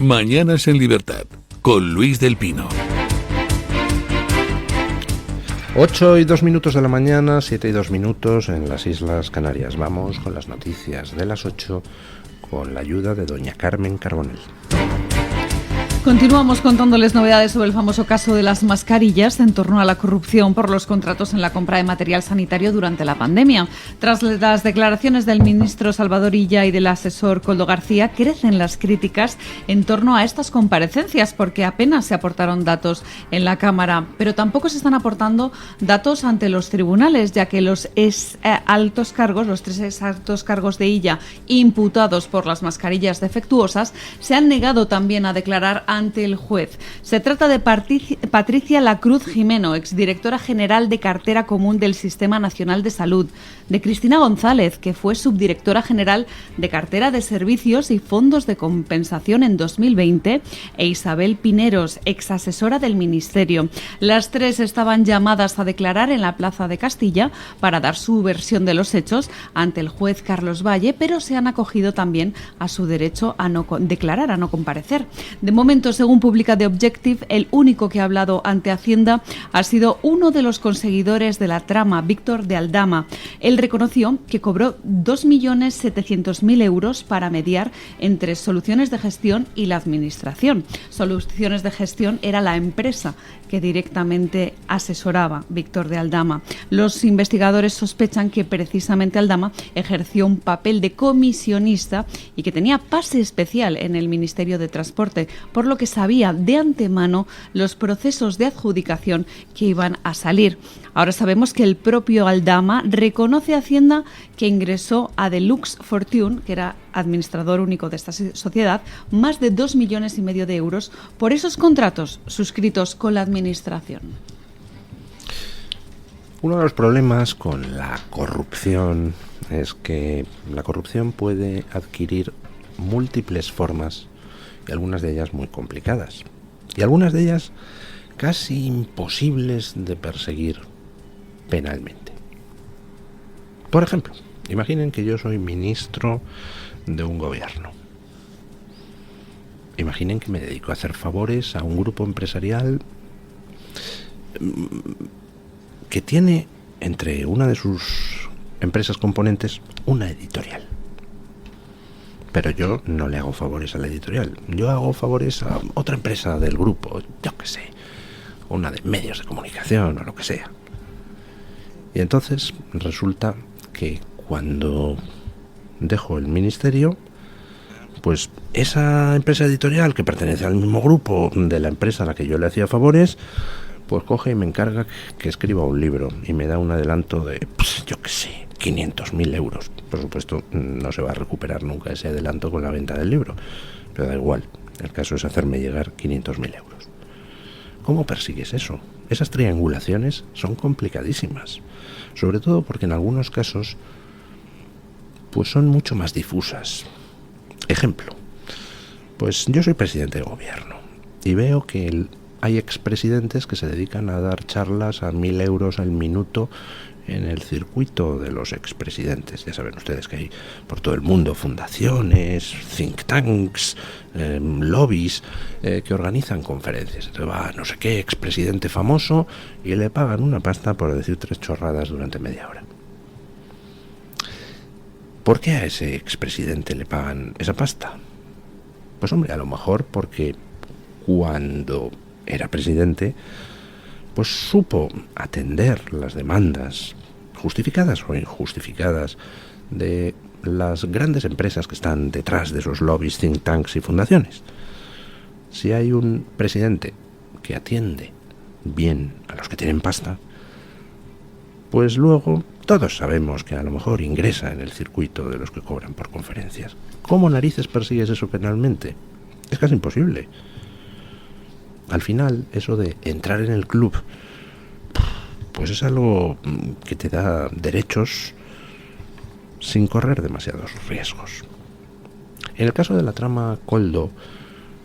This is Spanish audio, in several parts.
Mañanas en Libertad, con Luis del Pino. 8:02 de la mañana, 7:02 en las Islas Canarias. Vamos con las noticias de las 8 con la ayuda de doña Carmen Carbonell. Continuamos contándoles novedades sobre el famoso caso de las mascarillas en torno a la corrupción por los contratos en la compra de material sanitario durante la pandemia. Tras las declaraciones del ministro Salvador Illa y del asesor Koldo García, crecen las críticas en torno a estas comparecencias porque apenas se aportaron datos en la Cámara, pero tampoco se están aportando datos ante los tribunales, ya que los tres altos cargos de Illa imputados por las mascarillas defectuosas se han negado también a declarar ante el juez. Se trata de Patricia Lacruz Jimeno, exdirectora general de Cartera Común del Sistema Nacional de Salud, de Cristina González, que fue subdirectora general de Cartera de Servicios y Fondos de Compensación en 2020, e Isabel Pineros, exasesora del Ministerio. Las tres estaban llamadas a declarar en la Plaza de Castilla para dar su versión de los hechos ante el juez Carlos Valle, pero se han acogido también a su derecho a no declarar, a no comparecer. De momento, según publica The Objective, el único que ha hablado ante Hacienda ha sido uno de los conseguidores de la trama, Víctor de Aldama. Él reconoció que cobró 2.700.000 euros para mediar entre Soluciones de Gestión y la Administración. Soluciones de Gestión era la empresa que directamente asesoraba Víctor de Aldama. Los investigadores sospechan que precisamente Aldama ejerció un papel de comisionista y que tenía pase especial en el Ministerio de Transporte, por lo que sabía de antemano los procesos de adjudicación que iban a salir. Ahora sabemos que el propio Aldama reconoce a Hacienda que ingresó a Deluxe Fortune, que era administrador único de esta sociedad, más de 2,5 millones de euros por esos contratos suscritos con la Administración. Uno de los problemas con la corrupción es que la corrupción puede adquirir múltiples formas y algunas de ellas muy complicadas y algunas de ellas casi imposibles de perseguir penalmente. Por ejemplo, imaginen que yo soy ministro de un gobierno. Imaginen que me dedico a hacer favores a un grupo empresarial que tiene entre una de sus empresas componentes una editorial. Pero yo no le hago favores a la editorial. Yo hago favores a otra empresa del grupo, yo qué sé, una de medios de comunicación o lo que sea. Y entonces resulta que cuando dejo el ministerio, pues esa empresa editorial que pertenece al mismo grupo de la empresa a la que yo le hacía favores, pues coge y me encarga que escriba un libro y me da un adelanto de, pues, yo qué sé, 500.000 euros. Por supuesto, no se va a recuperar nunca ese adelanto con la venta del libro, pero da igual, el caso es hacerme llegar 500.000 euros. ¿Cómo persigues eso? Esas triangulaciones son complicadísimas, sobre todo porque en algunos casos pues son mucho más difusas. Ejemplo, pues yo soy presidente de gobierno y veo que hay expresidentes que se dedican a dar charlas a 1.000 euros al minuto en el circuito de los expresidentes. Ya saben ustedes que hay por todo el mundo fundaciones, think tanks, lobbies que organizan conferencias. Entonces va no sé qué expresidente famoso y le pagan una pasta por decir 3 chorradas durante media hora. ¿Por qué a ese expresidente le pagan esa pasta? Pues hombre, a lo mejor porque cuando era presidente, pues supo atender las demandas, justificadas o injustificadas, de las grandes empresas que están detrás de esos lobbies, think tanks y fundaciones. Si hay un presidente que atiende bien a los que tienen pasta, pues luego todos sabemos que a lo mejor ingresa en el circuito de los que cobran por conferencias. ¿Cómo narices persigues eso penalmente? Es casi imposible. Al final, eso de entrar en el club, pues es algo que te da derechos sin correr demasiados riesgos. En el caso de la trama Koldo,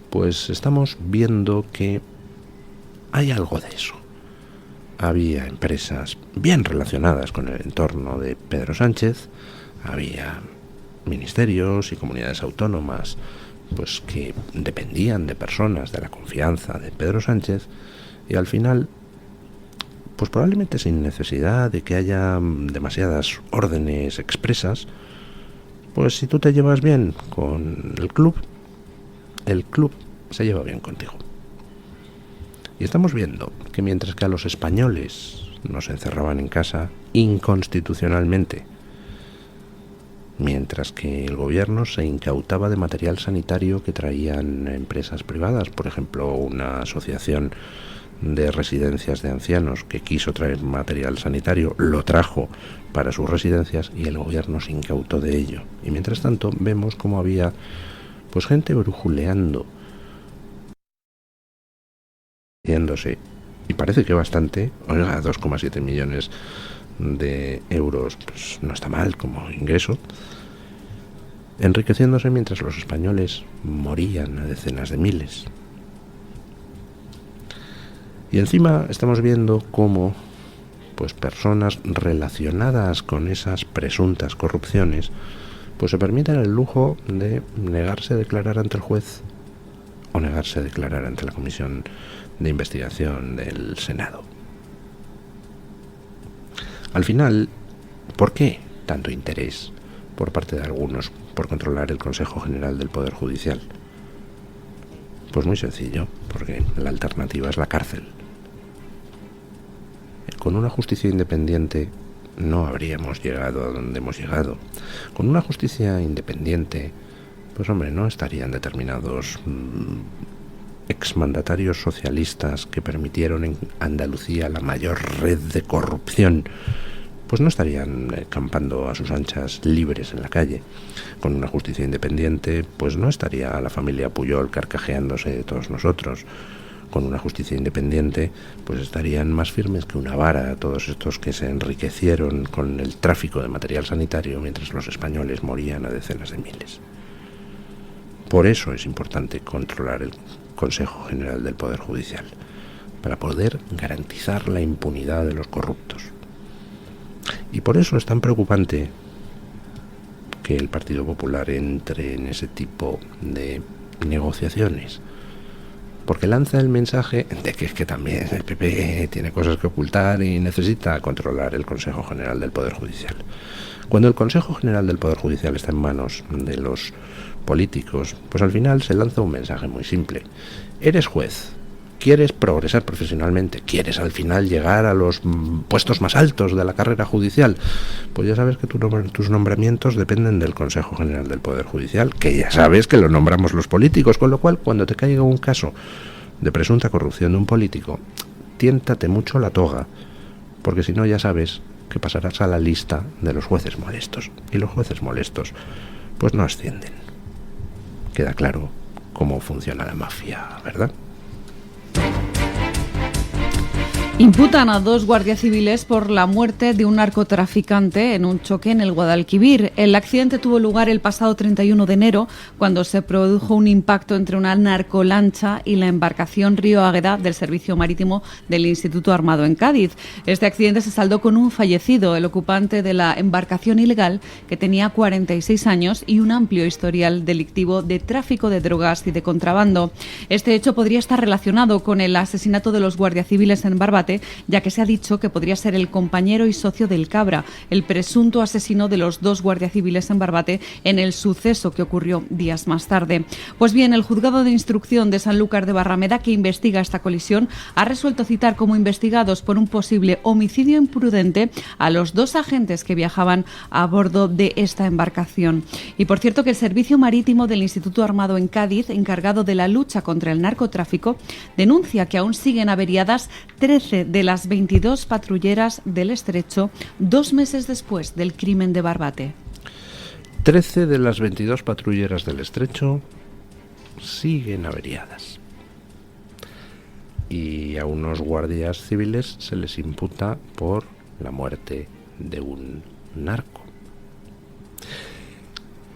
pues estamos viendo que hay algo de eso. Había empresas bien relacionadas con el entorno de Pedro Sánchez, había ministerios y comunidades autónomas pues que dependían de personas de la confianza de Pedro Sánchez, y al final, pues probablemente sin necesidad de que haya demasiadas órdenes expresas, pues si tú te llevas bien con el club se lleva bien contigo. Y estamos viendo que mientras que a los españoles nos encerraban en casa inconstitucionalmente, mientras que el gobierno se incautaba de material sanitario que traían empresas privadas, por ejemplo, una asociación de residencias de ancianos que quiso traer material sanitario, lo trajo para sus residencias y el gobierno se incautó de ello. Y mientras tanto vemos cómo había pues gente brujuleando, yéndose, y parece que bastante, oiga, 2,7 millones de euros, pues no está mal como ingreso, enriqueciéndose mientras los españoles morían a decenas de miles. Y encima estamos viendo cómo pues personas relacionadas con esas presuntas corrupciones pues se permiten el lujo de negarse a declarar ante el juez o negarse a declarar ante la comisión de investigación del Senado. Al final, ¿por qué tanto interés por parte de algunos por controlar el Consejo General del Poder Judicial? Pues muy sencillo, porque la alternativa es la cárcel. Con una justicia independiente no habríamos llegado a donde hemos llegado. Con una justicia independiente, pues hombre, no estarían determinados exmandatarios socialistas que permitieron en Andalucía la mayor red de corrupción, pues no estarían campando a sus anchas libres en la calle. Con una justicia independiente, pues no estaría la familia Pujol carcajeándose de todos nosotros. Con una justicia independiente, pues estarían más firmes que una vara todos estos que se enriquecieron con el tráfico de material sanitario mientras los españoles morían a decenas de miles. Por eso es importante controlar el Consejo General del Poder Judicial, para poder garantizar la impunidad de los corruptos. Y por eso es tan preocupante que el Partido Popular entre en ese tipo de negociaciones, porque lanza el mensaje de que es que también el PP tiene cosas que ocultar y necesita controlar el Consejo General del Poder Judicial. Cuando el Consejo General del Poder Judicial está en manos de los políticos, pues al final se lanza un mensaje muy simple. Eres juez, quieres progresar profesionalmente, quieres al final llegar a los puestos más altos de la carrera judicial, pues ya sabes que tus nombramientos dependen del Consejo General del Poder Judicial, que ya sabes que lo nombramos los políticos, con lo cual cuando te caiga un caso de presunta corrupción de un político, tiéntate mucho la toga, porque si no ya sabes que pasarás a la lista de los jueces molestos, y los jueces molestos pues no ascienden. Queda claro cómo funciona la mafia, ¿verdad? Imputan a 2 guardias civiles por la muerte de un narcotraficante en un choque en el Guadalquivir. El accidente tuvo lugar el pasado 31 de enero, cuando se produjo un impacto entre una narcolancha y la embarcación Río Águeda del Servicio Marítimo del Instituto Armado en Cádiz. Este accidente se saldó con un fallecido, el ocupante de la embarcación ilegal, que tenía 46 años y un amplio historial delictivo de tráfico de drogas y de contrabando. Este hecho podría estar relacionado con el asesinato de los guardias civiles en Barbate, ya que se ha dicho que podría ser el compañero y socio del Cabra, el presunto asesino de los 2 guardias civiles en Barbate en el suceso que ocurrió días más tarde. Pues bien, el Juzgado de Instrucción de Sanlúcar de Barrameda, que investiga esta colisión, ha resuelto citar como investigados por un posible homicidio imprudente a los 2 agentes que viajaban a bordo de esta embarcación. Y por cierto que el Servicio Marítimo del Instituto Armado en Cádiz, encargado de la lucha contra el narcotráfico, denuncia que aún siguen averiadas 13 de las 22 patrulleras del Estrecho 2 meses después del crimen de Barbate. 13 de las 22 patrulleras del Estrecho siguen averiadas. Y a unos guardias civiles se les imputa por la muerte de un narco.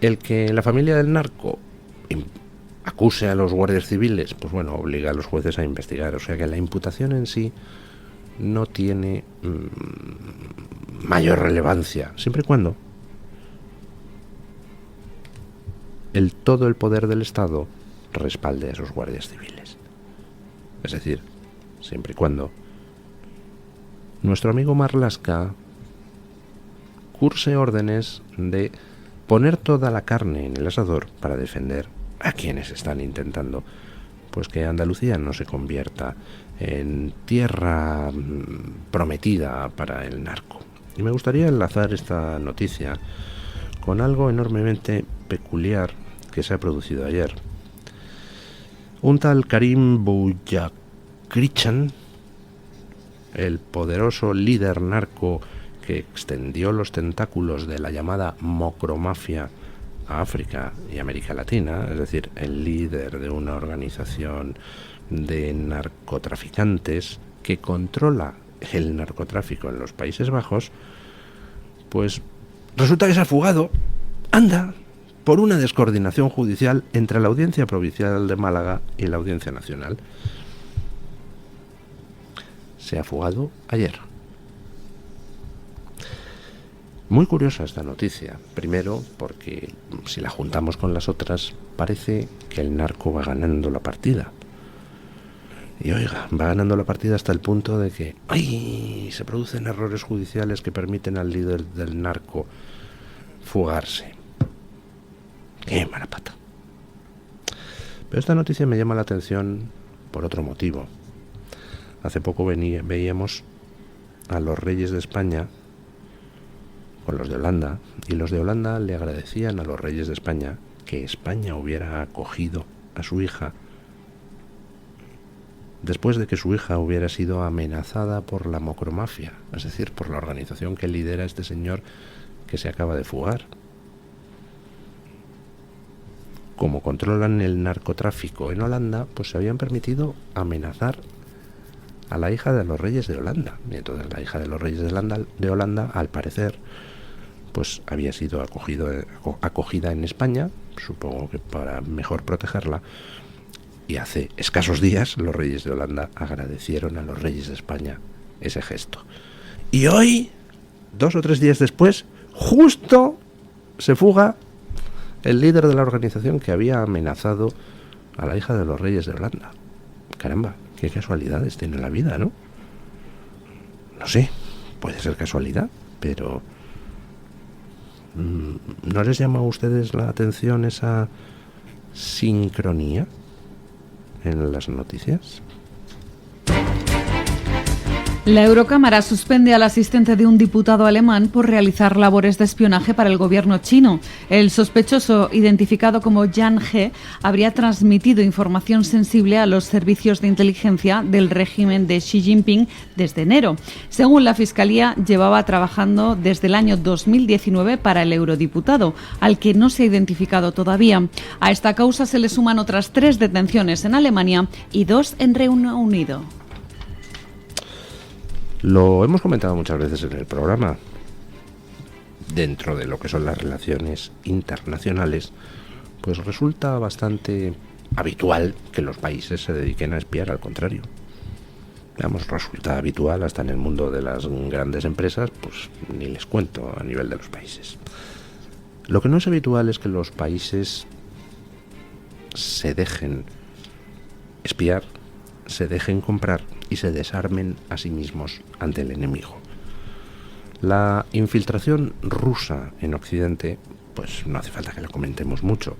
El que la familia del narco acuse a los guardias civiles, pues bueno, obliga a los jueces a investigar. O sea que la imputación en sí no tiene mayor relevancia, siempre y cuando todo el poder del Estado respalde a esos guardias civiles. Es decir, siempre y cuando nuestro amigo Marlaska curse órdenes de poner toda la carne en el asador para defender a quienes están intentando pues que Andalucía no se convierta en tierra prometida para el narco. Y me gustaría enlazar esta noticia con algo enormemente peculiar que se ha producido ayer. Un tal Karim Bouyakrichan, el poderoso líder narco que extendió los tentáculos de la llamada mocromafia a África y América Latina, es decir, el líder de una organización de narcotraficantes que controla el narcotráfico en los Países Bajos, pues resulta que se ha fugado, anda, por una descoordinación judicial entre la Audiencia Provincial de Málaga y la Audiencia Nacional. Se ha fugado ayer. Muy curiosa esta noticia. Primero, porque si la juntamos con las otras, parece que el narco va ganando la partida. Y oiga, va ganando la partida hasta el punto de que se producen errores judiciales que permiten al líder del narco fugarse. ¡Qué mala pata! Pero esta noticia me llama la atención por otro motivo. Hace poco veíamos a los reyes de España con los de Holanda, y los de Holanda le agradecían a los reyes de España que España hubiera acogido a su hija después de que su hija hubiera sido amenazada por la mocromafia, es decir, por la organización que lidera este señor que se acaba de fugar. Como controlan el narcotráfico en Holanda, pues se habían permitido amenazar a la hija de los reyes de Holanda. Y entonces la hija de los reyes de Holanda, al parecer, pues había sido acogida en España, supongo que para mejor protegerla, y hace escasos días los reyes de Holanda agradecieron a los reyes de España ese gesto. Y hoy, 2 o 3 días después, justo se fuga el líder de la organización que había amenazado a la hija de los reyes de Holanda. Caramba, qué casualidades tiene la vida, ¿no? No sé, puede ser casualidad, pero ¿no les llama a ustedes la atención esa sincronía en las noticias? La Eurocámara suspende al asistente de un diputado alemán por realizar labores de espionaje para el gobierno chino. El sospechoso, identificado como Yang He, habría transmitido información sensible a los servicios de inteligencia del régimen de Xi Jinping desde enero. Según la Fiscalía, llevaba trabajando desde el año 2019 para el eurodiputado, al que no se ha identificado todavía. A esta causa se le suman otras 3 detenciones en Alemania y 2 en Reino Unido. Lo hemos comentado muchas veces en el programa. Dentro de lo que son las relaciones internacionales, pues resulta bastante habitual que los países se dediquen a espiar al contrario. Digamos, resulta habitual hasta en el mundo de las grandes empresas, pues ni les cuento a nivel de los países. Lo que no es habitual es que los países se dejen espiar, se dejen comprar y se desarmen a sí mismos ante el enemigo. La infiltración rusa en Occidente, pues no hace falta que la comentemos mucho.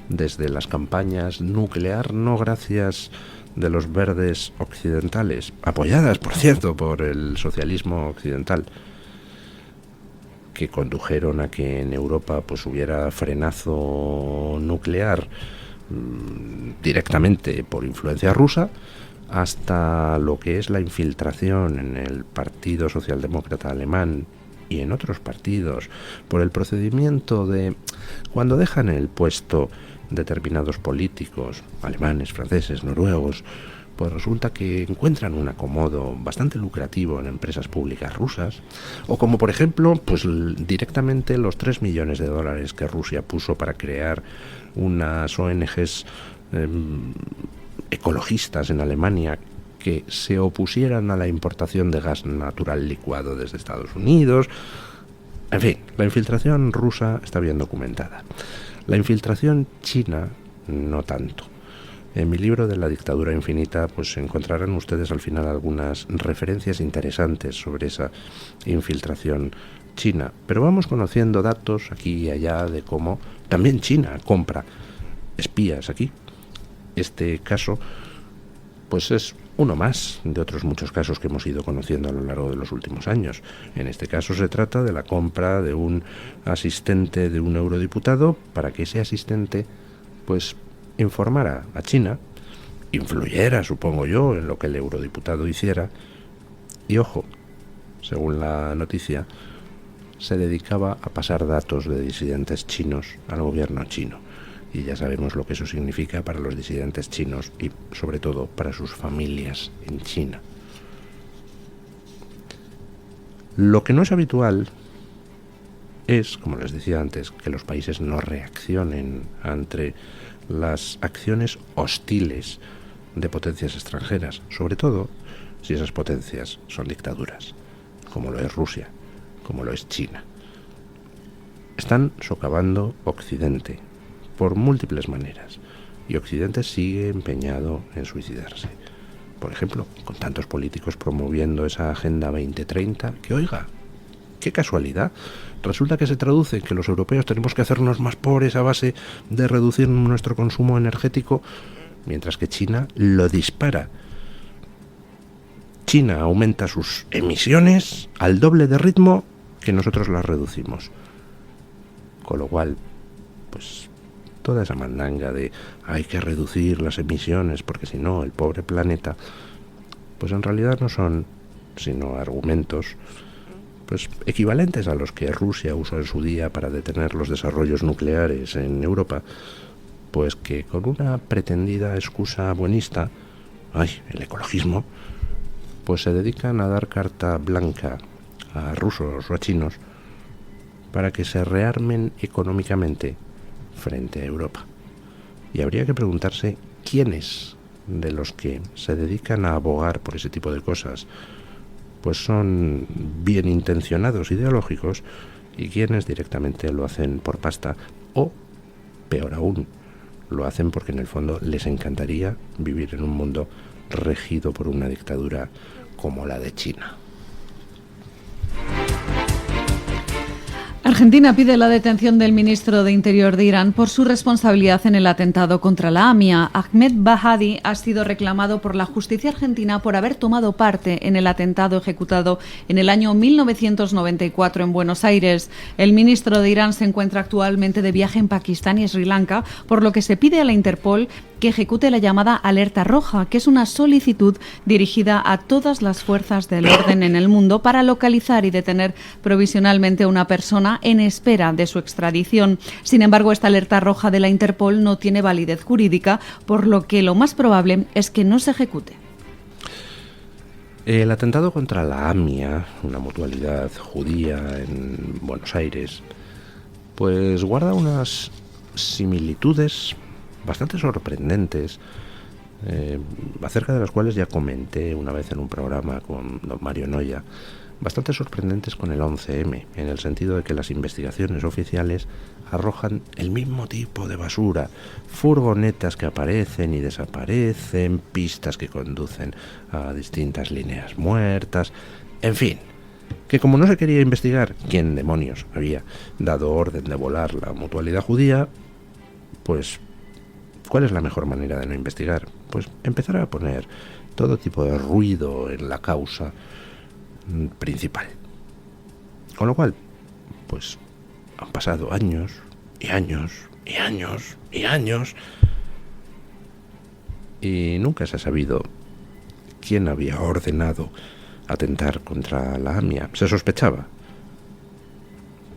Desde las campañas nuclear no gracias de los verdes occidentales, apoyadas, por cierto, por el socialismo occidental, que condujeron a que en Europa pues hubiera frenazo nuclear directamente por influencia rusa, hasta lo que es la infiltración en el Partido Socialdemócrata Alemán y en otros partidos por el procedimiento de cuando dejan el puesto determinados políticos alemanes, franceses, noruegos, pues resulta que encuentran un acomodo bastante lucrativo en empresas públicas rusas, o como por ejemplo pues directamente los 3 millones de dólares que Rusia puso para crear unas ONGs ecologistas en Alemania que se opusieran a la importación de gas natural licuado desde Estados Unidos. En fin, la infiltración rusa está bien documentada. La infiltración china, no tanto. En mi libro de La dictadura infinita, pues encontrarán ustedes al final algunas referencias interesantes sobre esa infiltración china. Pero vamos conociendo datos aquí y allá de cómo también China compra espías aquí. Este caso, pues es uno más de otros muchos casos que hemos ido conociendo a lo largo de los últimos años. En este caso se trata de la compra de un asistente de un eurodiputado para que ese asistente, pues, informara a China, influyera, supongo yo, en lo que el eurodiputado hiciera. Y ojo, según la noticia, se dedicaba a pasar datos de disidentes chinos al gobierno chino. Y ya sabemos lo que eso significa para los disidentes chinos y sobre todo para sus familias en China. Lo que no es habitual es, como les decía antes, que los países no reaccionen ante las acciones hostiles de potencias extranjeras, sobre todo si esas potencias son dictaduras, como lo es Rusia, como lo es China. Están socavando Occidente por múltiples maneras, y Occidente sigue empeñado en suicidarse. Por ejemplo, con tantos políticos promoviendo esa Agenda 2030, que oiga, qué casualidad, resulta que se traduce en que los europeos tenemos que hacernos más pobres a base de reducir nuestro consumo energético, mientras que China lo dispara. China aumenta sus emisiones al doble de ritmo que nosotros las reducimos. Con lo cual, pues toda esa mandanga de hay que reducir las emisiones porque si no el pobre planeta, pues en realidad no son sino argumentos pues equivalentes a los que Rusia usó en su día para detener los desarrollos nucleares en Europa, pues que con una pretendida excusa buenista, el ecologismo, pues se dedican a dar carta blanca a rusos o a chinos para que se rearmen económicamente frente a Europa. Y habría que preguntarse quiénes de los que se dedican a abogar por ese tipo de cosas pues son bien intencionados ideológicos y quiénes directamente lo hacen por pasta o, peor aún, lo hacen porque en el fondo les encantaría vivir en un mundo regido por una dictadura como la de China. Argentina pide la detención del ministro de Interior de Irán por su responsabilidad en el atentado contra la AMIA. Ahmed Bahadi ha sido reclamado por la justicia argentina por haber tomado parte en el atentado ejecutado en el año 1994 en Buenos Aires. El ministro de Irán se encuentra actualmente de viaje en Pakistán y Sri Lanka, por lo que se pide a la Interpol que ejecute la llamada alerta roja, que es una solicitud dirigida a todas las fuerzas del orden en el mundo para localizar y detener provisionalmente a una persona en espera de su extradición. Sin embargo, esta alerta roja de la Interpol no tiene validez jurídica, por lo que lo más probable es que no se ejecute. El atentado contra la AMIA, una mutualidad judía en Buenos Aires, pues guarda unas similitudes bastante sorprendentes, acerca de las cuales ya comenté una vez en un programa con don Mario Noya, bastante sorprendentes con el 11M, en el sentido de que las investigaciones oficiales arrojan el mismo tipo de basura, furgonetas que aparecen y desaparecen, pistas que conducen a distintas líneas muertas, en fin, que como no se quería investigar quién demonios había dado orden de volar la mutualidad judía, pues ¿cuál es la mejor manera de no investigar? Pues empezar a poner todo tipo de ruido en la causa principal. Con lo cual, pues han pasado años y años y años y años y nunca se ha sabido quién había ordenado atentar contra la AMIA. Se sospechaba,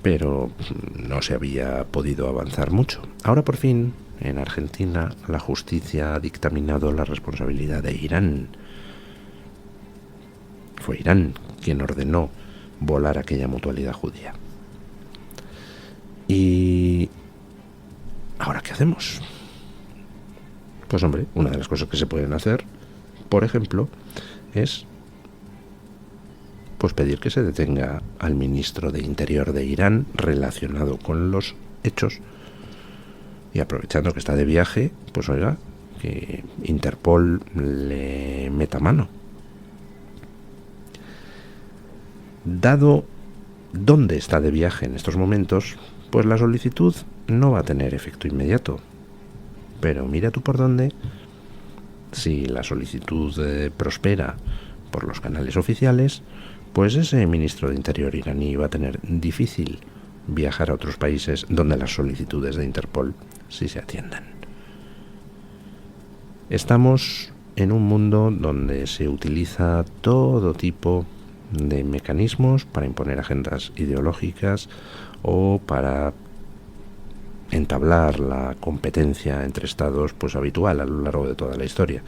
pero no se había podido avanzar mucho. Ahora por fin, en Argentina, la justicia ha dictaminado la responsabilidad de Irán. Fue Irán quien ordenó volar aquella mutualidad judía. ¿Y ahora qué hacemos? Pues hombre, una de las cosas que se pueden hacer, por ejemplo, es pues pedir que se detenga al ministro de Interior de Irán relacionado con los hechos Y aprovechando que está de viaje, pues oiga, que Interpol le meta mano. Dado dónde está de viaje en estos momentos, pues la solicitud no va a tener efecto inmediato. Pero mira tú por dónde, si la solicitud prospera por los canales oficiales, pues ese ministro de Interior iraní va a tener difícil viajar a otros países donde las solicitudes de Interpol sí se atiendan. Estamos en un mundo donde se utiliza todo tipo de mecanismos para imponer agendas ideológicas o para entablar la competencia entre estados, pues habitual a lo largo de toda la historia.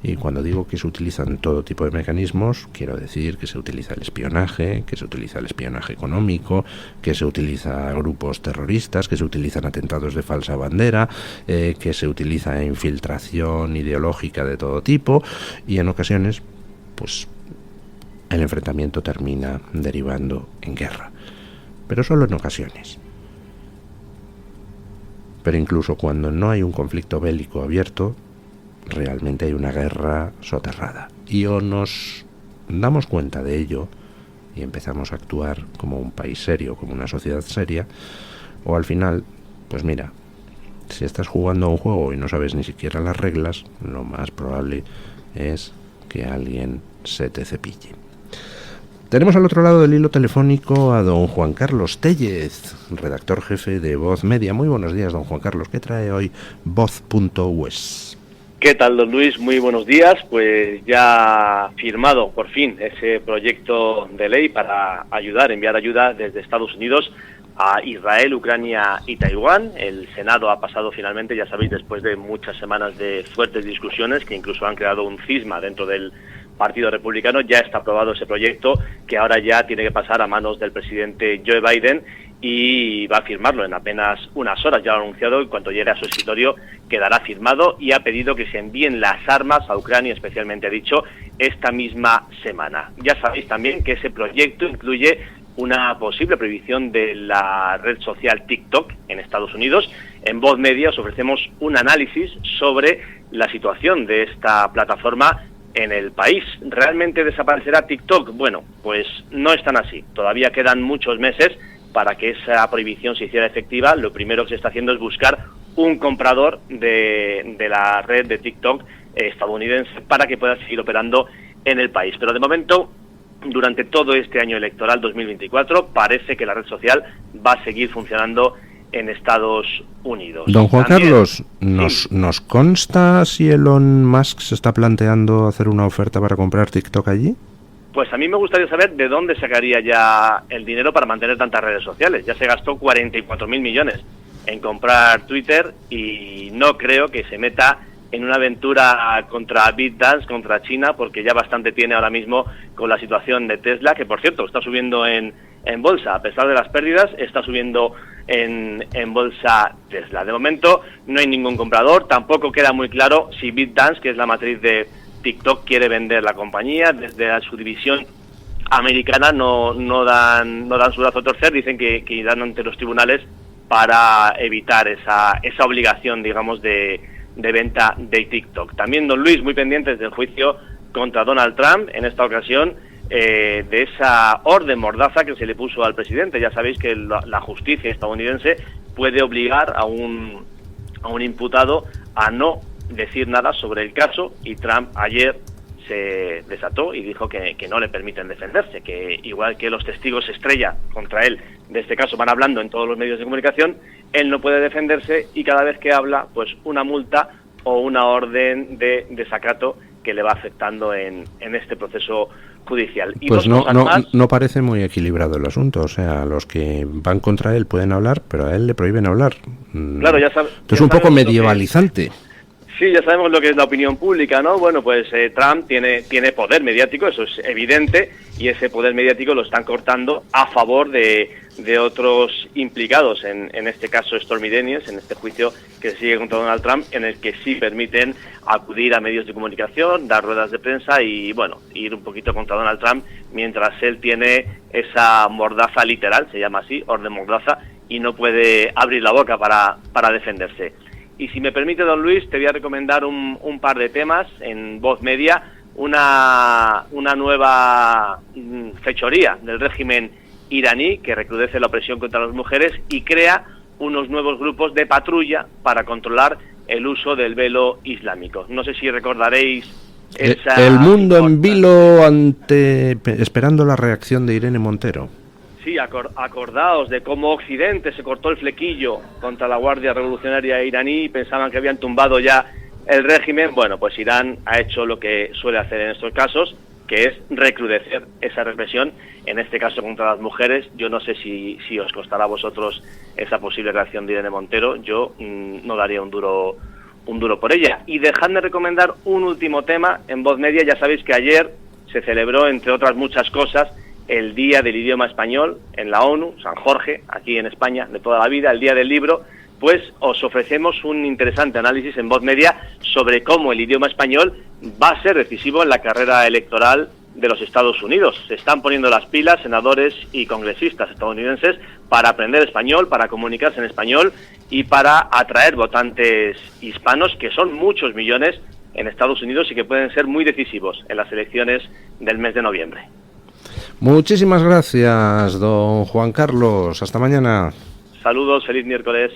Y cuando digo que se utilizan todo tipo de mecanismos, quiero decir que se utiliza el espionaje, que se utiliza el espionaje económico, que se utiliza grupos terroristas, que se utilizan atentados de falsa bandera, que se utiliza infiltración ideológica de todo tipo, y en ocasiones, pues el enfrentamiento termina derivando en guerra. Pero solo en ocasiones. Pero incluso cuando no hay un conflicto bélico abierto, realmente hay una guerra soterrada. Y o nos damos cuenta de ello y empezamos a actuar como un país serio, como una sociedad seria, o al final, pues mira, si estás jugando a un juego y no sabes ni siquiera las reglas, lo más probable es que alguien se te cepille. Tenemos al otro lado del hilo telefónico a don Juan Carlos Tellez, redactor jefe de Voz Media. Muy buenos días, don Juan Carlos. ¿Qué trae hoy Voz.us? ¿Qué tal, don Luis? Muy buenos días. Pues ya firmado por fin ese proyecto de ley para enviar ayuda desde Estados Unidos a Israel, Ucrania y Taiwán. El Senado ha pasado finalmente, ya sabéis, después de muchas semanas de fuertes discusiones que incluso han creado un cisma dentro del Partido Republicano. Ya está aprobado ese proyecto, que ahora ya tiene que pasar a manos del presidente Joe Biden y va a firmarlo en apenas unas horas. Ya lo ha anunciado, en cuanto llegue a su escritorio quedará firmado, y ha pedido que se envíen las armas a Ucrania, especialmente ha dicho, esta misma semana. Ya sabéis también que ese proyecto incluye una posible prohibición de la red social TikTok en Estados Unidos. En Voz Media os ofrecemos un análisis sobre la situación de esta plataforma en el país. ¿Realmente desaparecerá TikTok? Bueno, pues no es tan así. Todavía quedan muchos meses para que esa prohibición se hiciera efectiva. Lo primero que se está haciendo es buscar un comprador de la red de TikTok estadounidense para que pueda seguir operando en el país. Pero de momento, durante todo este año electoral 2024, parece que la red social va a seguir funcionando en Estados Unidos. Don Juan También, Carlos, ¿nos consta si Elon Musk se está planteando hacer una oferta para comprar TikTok allí? Pues a mí me gustaría saber de dónde sacaría ya el dinero para mantener tantas redes sociales. Ya se gastó 44.000 millones en comprar Twitter y no creo que se meta en una aventura contra ByteDance, contra China, porque ya bastante tiene ahora mismo con la situación de Tesla, que por cierto está subiendo en bolsa. A pesar de las pérdidas, está subiendo en bolsa Tesla. De momento no hay ningún comprador. Tampoco queda muy claro si ByteDance, que es la matriz de TikTok, quiere vender la compañía. Desde su división americana no dan su brazo a torcer. Dicen que irán ante los tribunales para evitar esa obligación, digamos, de venta de TikTok. También, don Luis, muy pendientes del juicio contra Donald Trump, en esta ocasión de esa orden mordaza que se le puso al presidente. Ya sabéis que la justicia estadounidense puede obligar a un imputado a no decir nada sobre el caso, y Trump ayer se desató y dijo que no le permiten defenderse, que igual que los testigos estrella contra él de este caso van hablando en todos los medios de comunicación, él no puede defenderse, y cada vez que habla, pues una multa o una orden de desacato que le va afectando en este proceso judicial. Y pues no parece muy equilibrado el asunto. O sea, los que van contra él pueden hablar, pero a él le prohíben hablar. Claro, ya sabes. Esto es un poco medievalizante. Sí, ya sabemos lo que es la opinión pública, ¿no? Bueno, pues Trump tiene poder mediático, eso es evidente, y ese poder mediático lo están cortando a favor de otros implicados, en este caso Stormy Daniels, en este juicio que se sigue contra Donald Trump, en el que sí permiten acudir a medios de comunicación, dar ruedas de prensa y, bueno, ir un poquito contra Donald Trump, mientras él tiene esa mordaza literal, se llama así, orden mordaza, y no puede abrir la boca para defenderse. Y si me permite, don Luis, te voy a recomendar un par de temas en Voz Media, una nueva fechoría del régimen iraní que recrudece la opresión contra las mujeres y crea unos nuevos grupos de patrulla para controlar el uso del velo islámico. No sé si recordaréis el mundo en vilo esperando la reacción de Irene Montero. Sí, acordaos de cómo Occidente se cortó el flequillo contra la Guardia Revolucionaria iraní y pensaban que habían tumbado ya el régimen. Bueno, pues Irán ha hecho lo que suele hacer en estos casos, que es recrudecer esa represión, en este caso contra las mujeres. Yo no sé si os costará a vosotros esa posible reacción de Irene Montero. Yo no daría un duro por ella. Y dejadme recomendar un último tema en Voz Media. Ya sabéis que ayer se celebró, entre otras muchas cosas, el Día del Idioma Español en la ONU, San Jorge, aquí en España, de toda la vida, el Día del Libro. Pues os ofrecemos un interesante análisis en Voz Media sobre cómo el idioma español va a ser decisivo en la carrera electoral de los Estados Unidos. Se están poniendo las pilas senadores y congresistas estadounidenses para aprender español, para comunicarse en español y para atraer votantes hispanos, que son muchos millones en Estados Unidos y que pueden ser muy decisivos en las elecciones del mes de noviembre. Muchísimas gracias, don Juan Carlos. Hasta mañana. Saludos, feliz miércoles.